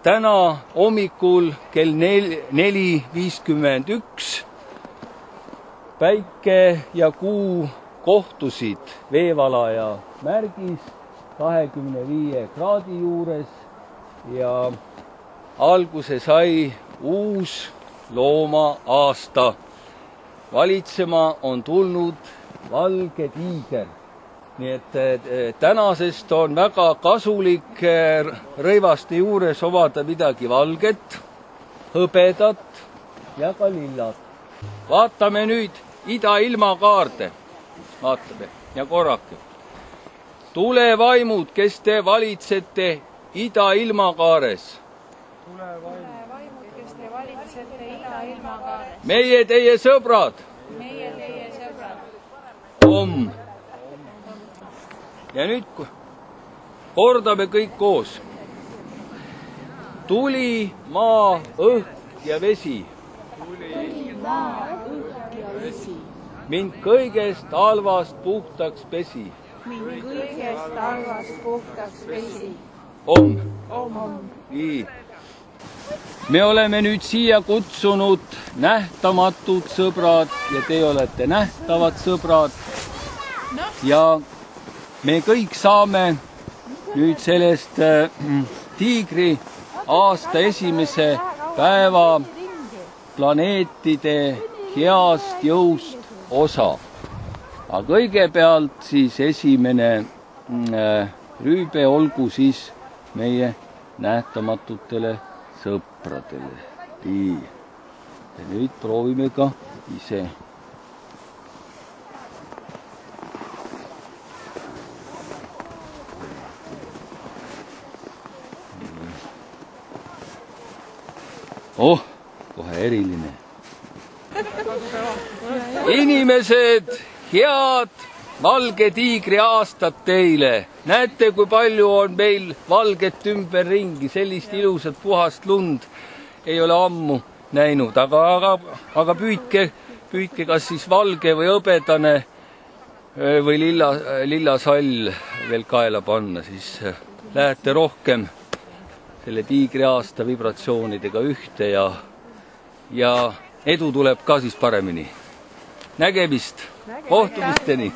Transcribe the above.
täna hommikul kell 4:51 päike ja kuu kohtusid Veevala ja Märgis 25 kraadi juures ja alguse sai uus looma-aasta. Valitsema on tulnud valge tiiger. Nii et tänasest on väga kasulik rõivaste juures omada midagi valget, hõbedat ja ka lillat. Vaatame nüüd ida ilmakaarde. Vaatame ja korrake. Tulevaimud, kes te valitsete ida ilmakaares. Tulevaimud, kes te valitsete ida ilmakaares. Meie teie sõbrad. Meie teie sõbrad. Om. Ja nüüd kordame kõik koos. Tuli, maa, õhk ja vesi. Tuli, maa, õhk ja vesi. Mind kõigest halvast puhtaks pesi. Mind kõigest halvast puhtaks pesi. Om. Om. Nii. Me oleme nüüd siia kutsunud nähtamatud sõbrad ja te olete nähtavad sõbrad. Ja me kõik saame nüüd sellest tiigri aasta esimese päeva planeetide heast jõust osa. Aga kõigepealt siis esimene rüübe olgu siis meie nähtamatutele sõpradele. Nii. Ja nüüd proovime ka ise. Oh, kohe eriline. Inimesed, head valge tiigri aastat teile. Näete, kui palju on meil valget ümberringi, sellist ilusat puhast lund ei ole ammu näinud, aga püüdke kas siis valge või hõbedane või lilla sall veel kaela panna, siis lähete rohkem selle tiigri aasta vibratsioonidega ühte ja edu tuleb ka siis paremini. Nägemist, kohtumisteni!